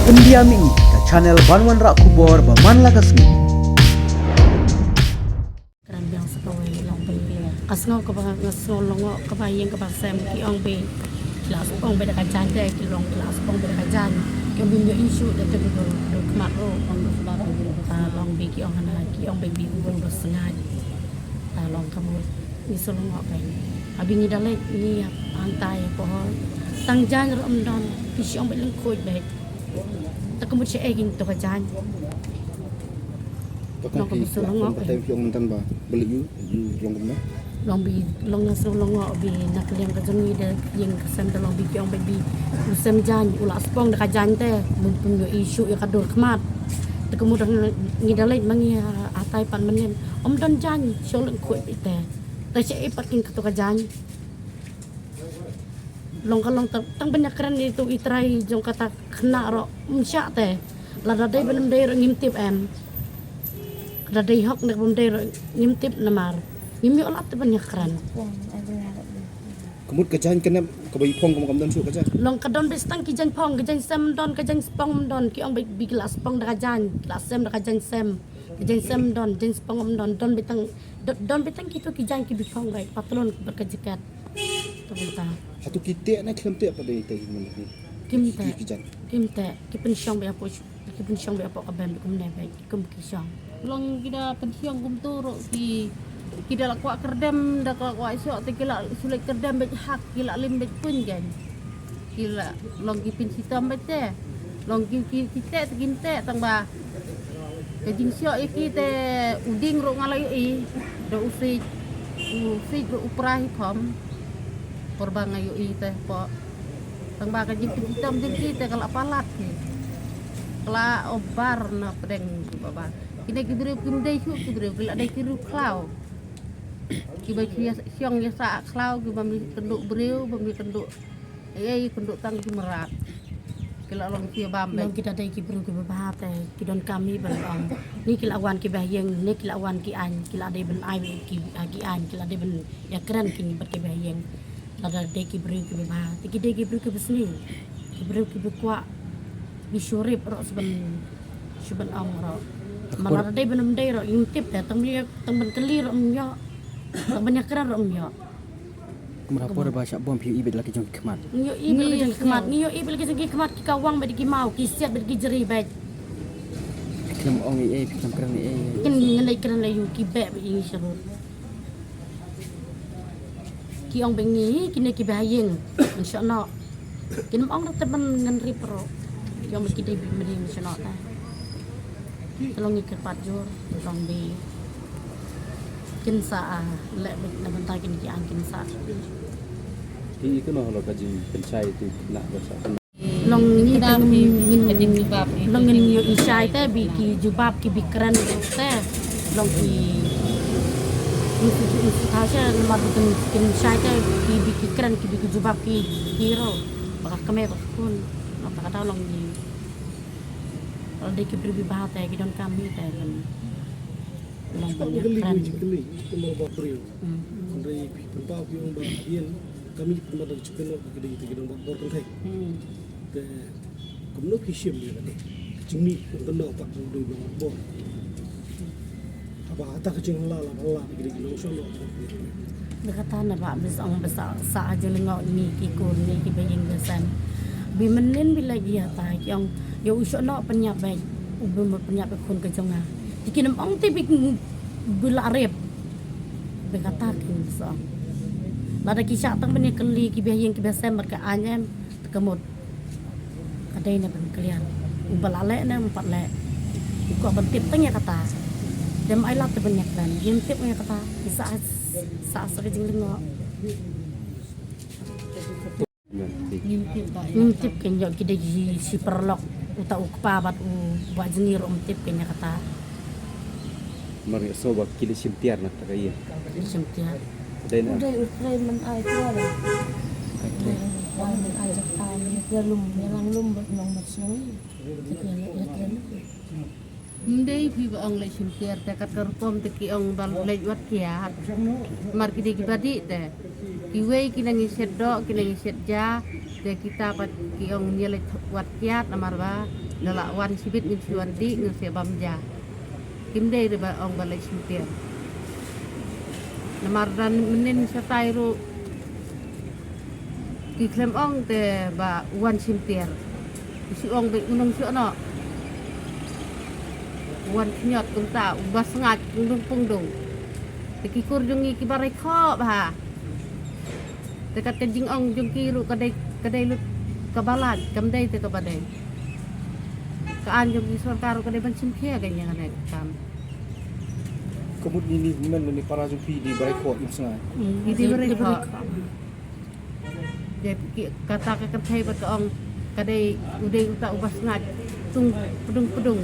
Pendiami ke channel Banwan Rak Kubor Baman Lagasmi. Keran biang sekawai long beli kasngau ke bang ngasol longo ke bayang ke basem ki ong be kelas ong be dekat jande ki long kelas ong be dekat jan ke bunyo isu de te do kemaro ong do sebab long be ki ong hana ki ong be bi ubon bersengat long kamu ni solongo pe abi ni dalek ni antai pohon tang jan rom don ki ong be lengkoi be ta kamu che egin to ka jan Long kamu sulung apa? Tapi yang mantan bah beli you long kamu. Long bi long ngasong long bi nak liam ka jongi de yang kesem de long bi ki ong bi usem jan ula spong de ka jan te mun pun yo isu ya kador kmat te kemudian ngi dalai mangi atai pan menen om don jan soleng khoi bi te che ipat kin ka to ka jan long kalong tang banyak keren itu itrai jong kata kena ro msya te la dai benem dai ro ngimtip em Radai hok nak bumdai ngimtip namar. Ngimi olat tu banyak keran. Kamu kerjaan kena kebayi pong kamu dan suka kerja. Long kadon bestang kijan pong, kijan sem don, kijan spong don, ki ong bi kelas pong dah kajan, kelas sem dah kajan sem. Kijan sem don, kijan spong don don betang kitu kijan ki bi pong baik patron berkejekat. Tu beta. Satu kita nak kelem tiap pada itu mana ni. Kimte, ki pensyong be apa, ki pensyong be apa kaben kum ne baik, kum kisang. Long kita pensiong kum turuk kita lakuak kerdem dak lakuak esok te kila sulit kerdem bet hak kila lim bet pun kan kila long kipin sitam bet te long kita teginte tang ba kejing siok iki te uding ro ngalai i do usi ro uprahi kom korbang ayu i te po tang ba kejing sitam din kita kala palat ki kala obar na pedeng baba kita kibru kimdai su kibru bila dai kiru klau kibai kia siong ya sa klau kibam kenduk breu bam kenduk kenduk tang kimerat kila long kia bam Long kita dai kibru ki babate kidon kami ban ong ni kila wan ki bahyeng ni kila wan ki an kila dai ban ai ki an kila dai ban ya keren ki ber ki bahyeng lada dai kibru ki babate ki dai kibru ki besni kibru ki kwa bisurip ro seban ong ro malah dai benem dai ro intip tang ben kelir omyo tang banyak keran omyo Kemerapor bahasa bom piu ibet lagi jong kemat. Nyo ibil ke jeng kemat, nyo ibil ke jeng kemat ki kawang bedi ki mau ki siap bedi ki jeri bet. Kelem ong kelem keren Kin ngendai keren layu ki be ini serut. Ki ong bengi kini ki bahayeng. Insyaallah. Kin ong temen ngan ripro. Ki ong ki dai bedi insyaallah ta. Tolong ikut patjur, tolong bi. Kin sa lek na bentar kin ki an kin sa. Itu noh lo kaji pencai itu nak bahasa. Long ni Kedam tang ni, ngin kedam ni bab ni. long ngin yo isai te bi ki jubab ki bi keren te long ki ta cha ma tu kin sai te ki bi ki keren ki bi ki jubab ki hero baka kame bak kun long kata long ni kalau de ki bi ba te ki don kami te kan long banyak keren Kami mau beri, dari pembawa yang bagian kami pernah dari cukai nak kita kita nak buat kontak. Kami nak kisiam dia ni, cumi kita nak pak dulu nak buat. Apa kata kecing lah kita kita nak solo. Dekata na ba besang besar sa aja lengok ni ki kun ni ki bayang besan bi menen bila dia ta yang yo usok nak penyap baik ubum penyap kun ke jonga dikinam ong ti bi bula rep bekata kin so lada ki syak tang bani keli ki bayang ki besam merka anyam kemut kadai na ban kalian ubal ale na empat le ko bentip tanya kata dem ai lat banyak dan gentip nya kata bisa sa jing lengok ngintip kenya kide si perlok uta ukpa bat wa jenir tip kenya kata Mari sobat kili simtiar nak tak iya. simtia Dan Udah men ai tu ada. Wang men ai jakan dia yang lum nong masnoi. Mendai pi ong le simtiar takat karpom te ki ong bal le wat kiat. Mar ki di badi te. Iwe kina ngiset do kina ngiset ja te kita pat ki ong nyele wat kiat amar ba dalam wan sibit ni siwan di ngasih bamja kim dei de ba ong balai simpian namar dan menin satai ru ki klem ong te ba wan simpier si ong be gunung si ono wan nyot tung ta ubas ngat gunung pungdung te ki kur jungi ki barai kho ba te kat jing ong jung ki ru kadai lut kabalan kamdai te kabadai kaan jung ki sarkar kadai ban simpia ganya kan kam Kemud ini men ni para jupi di Baikot Musngai. Idi barai kho jadi kata ke katai bat ong kadai udai uta ubas ngat tung pedung